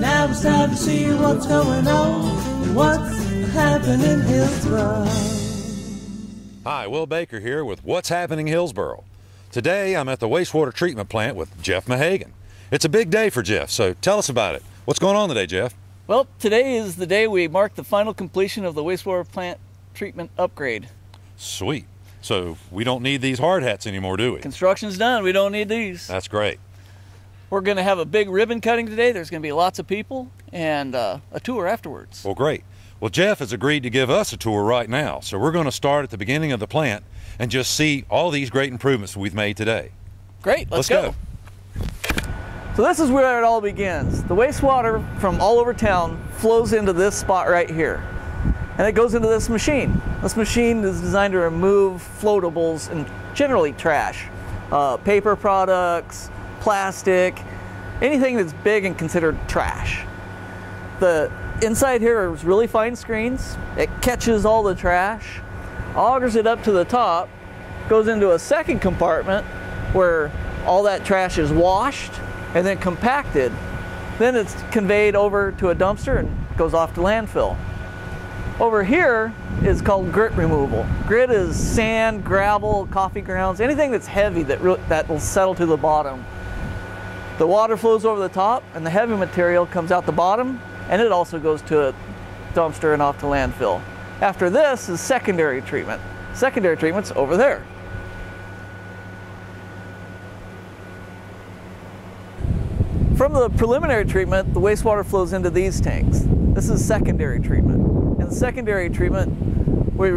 Now it's time to see what's going on, what's happening in Hillsboro. Hi, Will Baker here with What's Happening Hillsboro. Today I'm at the wastewater treatment plant with Jeff Mahagan. It's a big day for Jeff, so tell us about it. What's going on today, Jeff? Well, today is the day we mark the final completion of the wastewater plant treatment upgrade. Sweet. So we don't need these hard hats anymore, do we? Construction's done. We don't need these. That's great. We're going to have a big ribbon cutting today. There's going to be lots of people and a tour afterwards. Well, great. Well, Jeff has agreed to give us a tour right now, so we're going to start at the beginning of the plant and just see all these great improvements we've made today. Great, let's go. So this is where it all begins. The wastewater from all over town flows into this spot right here. And it goes into this machine. This machine is designed to remove floatables and generally trash. Paper products, plastic, anything that's big and considered trash. The inside here is really fine screens. It catches all the trash, augers it up to the top, goes into a second compartment where all that trash is washed and then compacted. Then it's conveyed over to a dumpster and goes off to landfill. Over here is called grit removal. Grit is sand, gravel, coffee grounds, anything that's heavy that will settle to the bottom. The water flows over the top and the heavy material comes out the bottom, and it also goes to a dumpster and off to landfill. After this is secondary treatment. Secondary treatment's over there. From the preliminary treatment, the wastewater flows into these tanks. This is secondary treatment. In the secondary treatment, we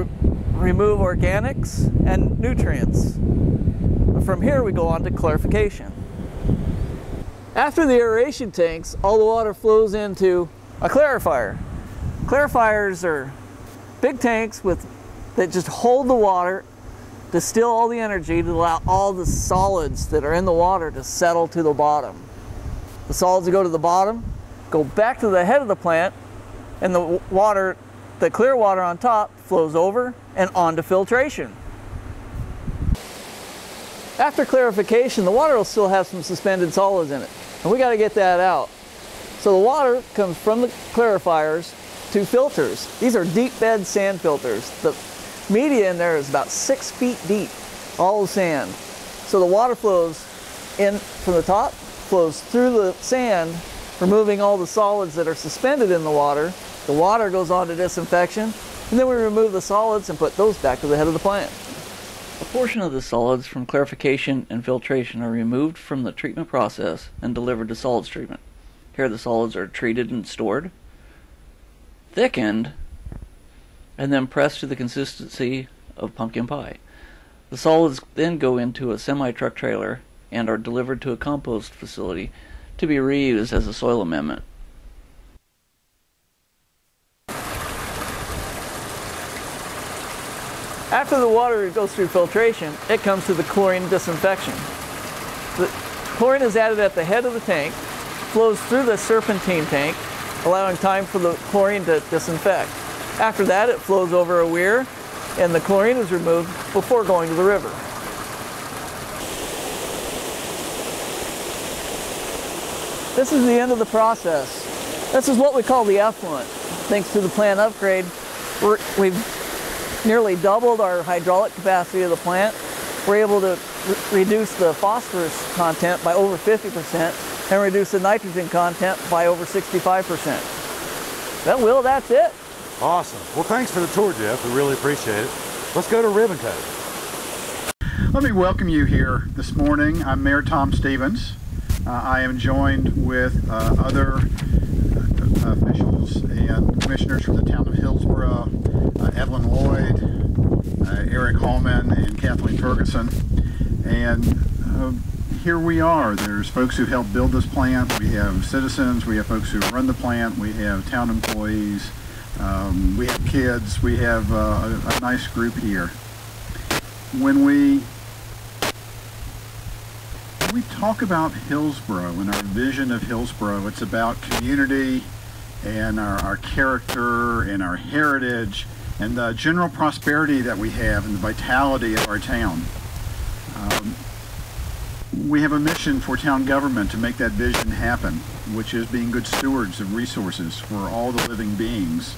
remove organics and nutrients. From here, we go on to clarification. After the aeration tanks, all the water flows into a clarifier. Clarifiers are big tanks that just hold the water, distill all the energy to allow all the solids that are in the water to settle to the bottom. The solids that go to the bottom go back to the head of the plant, and the clear water on top flows over and on to filtration. After clarification, the water will still have some suspended solids in it, and we got to get that out. So the water comes from the clarifiers to filters. These are deep bed sand filters. The media in there is about 6 feet deep, all the sand. So the water flows in from the top, flows through the sand, removing all the solids that are suspended in the water. The water goes on to disinfection, and then we remove the solids and put those back to the head of the plant. A portion of the solids from clarification and filtration are removed from the treatment process and delivered to solids treatment. Here the solids are treated and stored, thickened, and then pressed to the consistency of pumpkin pie. The solids then go into a semi-truck trailer and are delivered to a compost facility to be reused as a soil amendment. After the water goes through filtration, it comes to the chlorine disinfection. The chlorine is added at the head of the tank, flows through the serpentine tank, allowing time for the chlorine to disinfect. After that, it flows over a weir, and the chlorine is removed before going to the river. This is the end of the process. This is what we call the effluent. Thanks to the plant upgrade, we've nearly doubled our hydraulic capacity of the plant. We're able to reduce the phosphorus content by over 50% and reduce the nitrogen content by over 65%. Well, Will, that's it. Awesome. Well, thanks for the tour, Jeff. We really appreciate it. Let's go to ribbon cutting. Let me welcome you here this morning. I'm Mayor Tom Stevens. I am joined with other officials and commissioners from the town of Hillsboro, Evelyn Lloyd, Eric Hallman, and Kathleen Ferguson. And here we are. There's folks who helped build this plant. We have citizens. We have folks who run the plant. We have town employees. We have kids. We have a nice group here. When we talk about Hillsboro and our vision of Hillsboro, it's about community and our character and our heritage and the general prosperity that we have and the vitality of our town. we have a mission for town government to make that vision happen, which is being good stewards of resources for all the living beings.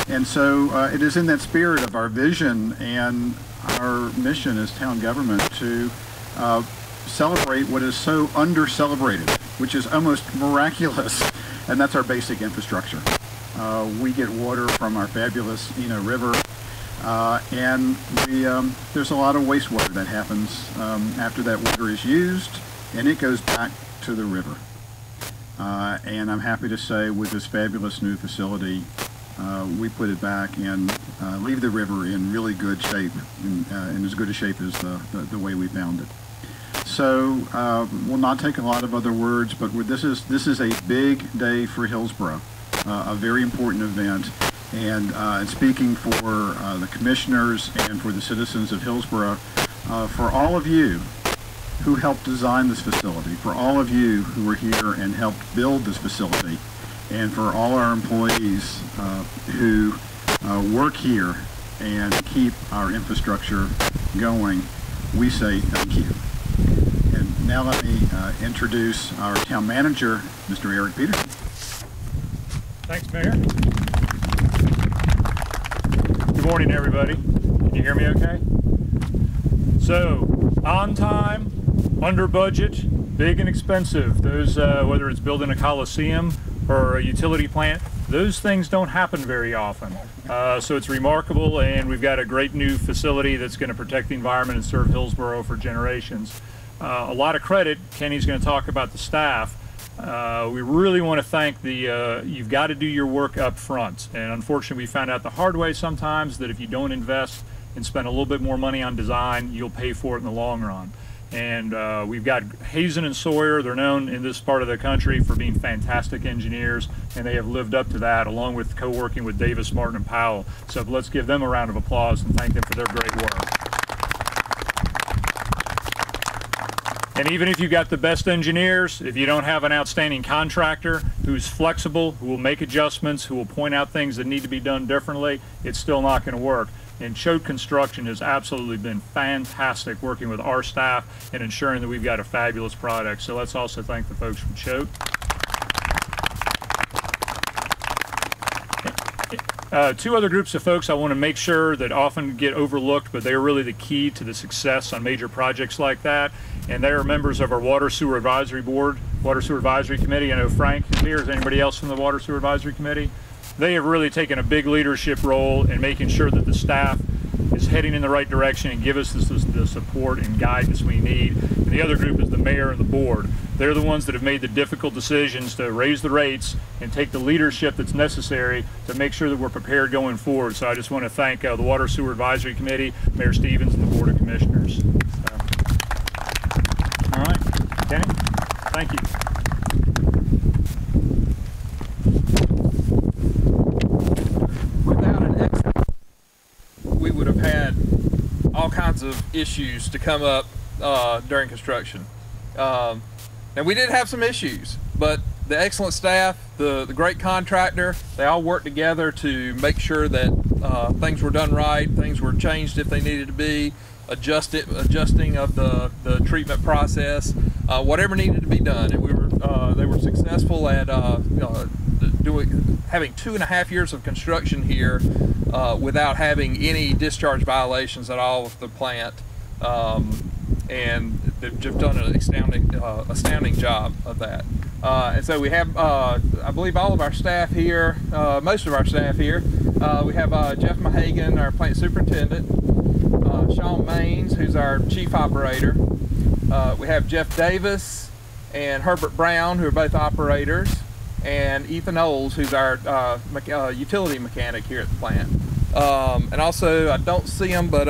And so it is in that spirit of our vision and our mission as town government to celebrate what is so under-celebrated, which is almost miraculous, and that's our basic infrastructure. We get water from our fabulous River, and there's a lot of wastewater that happens after that water is used, and it goes back to the river. And I'm happy to say, with this fabulous new facility, we put it back and leave the river in really good shape, in as good a shape as the way we found it. So we'll not take a lot of other words, but this is a big day for Hillsborough, a very important event. And speaking for the commissioners and for the citizens of Hillsborough, for all of you who helped design this facility, for all of you who were here and helped build this facility, and for all our employees who work here and keep our infrastructure going, we say thank you. And now let me introduce our town manager, Mr. Eric Peterson. Thanks, Mayor. Good morning, everybody. Can you hear me okay? So, on time, under budget, big and expensive. Those, whether it's building a coliseum or a utility plant, those things don't happen very often. So it's remarkable, and we've got a great new facility that's going to protect the environment and serve Hillsborough for generations. A lot of credit, Kenny's going to talk about the staff. We really want to thank you've got to do your work up front. And unfortunately, we found out the hard way sometimes that if you don't invest and spend a little bit more money on design, you'll pay for it in the long run. And we've got Hazen and Sawyer. They're known in this part of the country for being fantastic engineers, and they have lived up to that, along with co-working with Davis, Martin, and Powell. So let's give them a round of applause and thank them for their great work. And even if you've got the best engineers, if you don't have an outstanding contractor who's flexible, who will make adjustments, who will point out things that need to be done differently, it's still not going to work. And Choate Construction has absolutely been fantastic working with our staff and ensuring that we've got a fabulous product. So let's also thank the folks from Choate. Two other groups of folks I want to make sure that often get overlooked, but they are really the key to the success on major projects like that. And they are members of our Water Sewer Advisory Board, Water Sewer Advisory Committee. I know Frank is here. Is anybody else from the Water Sewer Advisory Committee? They have really taken a big leadership role in making sure that the staff is heading in the right direction and give us the support and guidance we need. And the other group is the mayor and the board. They're the ones that have made the difficult decisions to raise the rates and take the leadership that's necessary to make sure that we're prepared going forward. So I just want to thank the Water Sewer Advisory Committee, Mayor Stevens, and the Board of Commissioners. All right, Kenny, thank you. Without an exit, we would have had all kinds of issues to come up during construction. And we did have some issues, but the excellent staff, the great contractor, they all worked together to make sure that things were done right, things were changed if they needed to be, adjusting of the treatment process, whatever needed to be done. And they were successful at having 2.5 years of construction here without having any discharge violations at all with the plant. And they've just done an astounding job of that. And so we have, I believe, all of our staff here, most of our staff here. We have Jeff Mahagan, our plant superintendent, Sean Maines, who's our chief operator. We have Jeff Davis and Herbert Brown, who are both operators, and Ethan Oles, who's our utility mechanic here at the plant. And also, I don't see him, but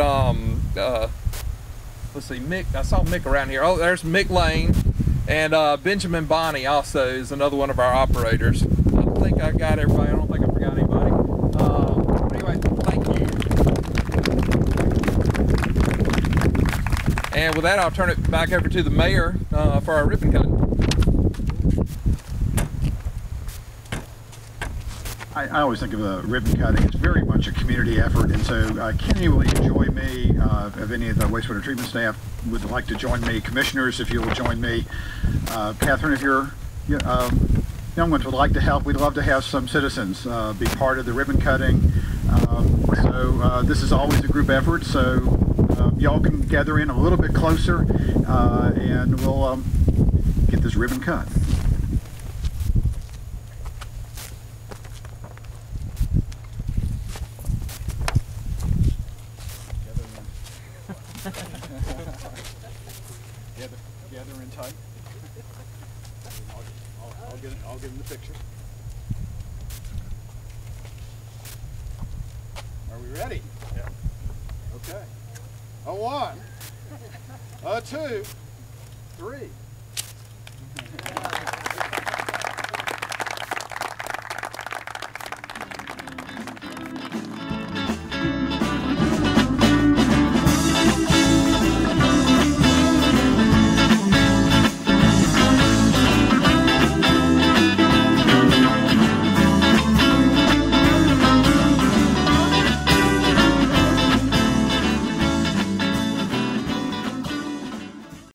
let's see, Mick. I saw Mick around here. Oh, there's Mick Lane, and Benjamin Bonney also is another one of our operators. I don't think I got everybody. I don't think I forgot anybody. Anyway, thank you. And with that, I'll turn it back over to the mayor for our ribbon cutting. I always think of the ribbon cutting. It's very much a community effort, and so Kenny will join me. If any of the wastewater treatment staff would like to join me, commissioners, if you will join me, Catherine, if you're young ones would like to help, we'd love to have some citizens be part of the ribbon cutting. So this is always a group effort. So y'all can gather in a little bit closer, and we'll get this ribbon cut. Gather in tight. I'll get in the picture. Are we ready? Yeah. Okay. A 1, a 2, 3.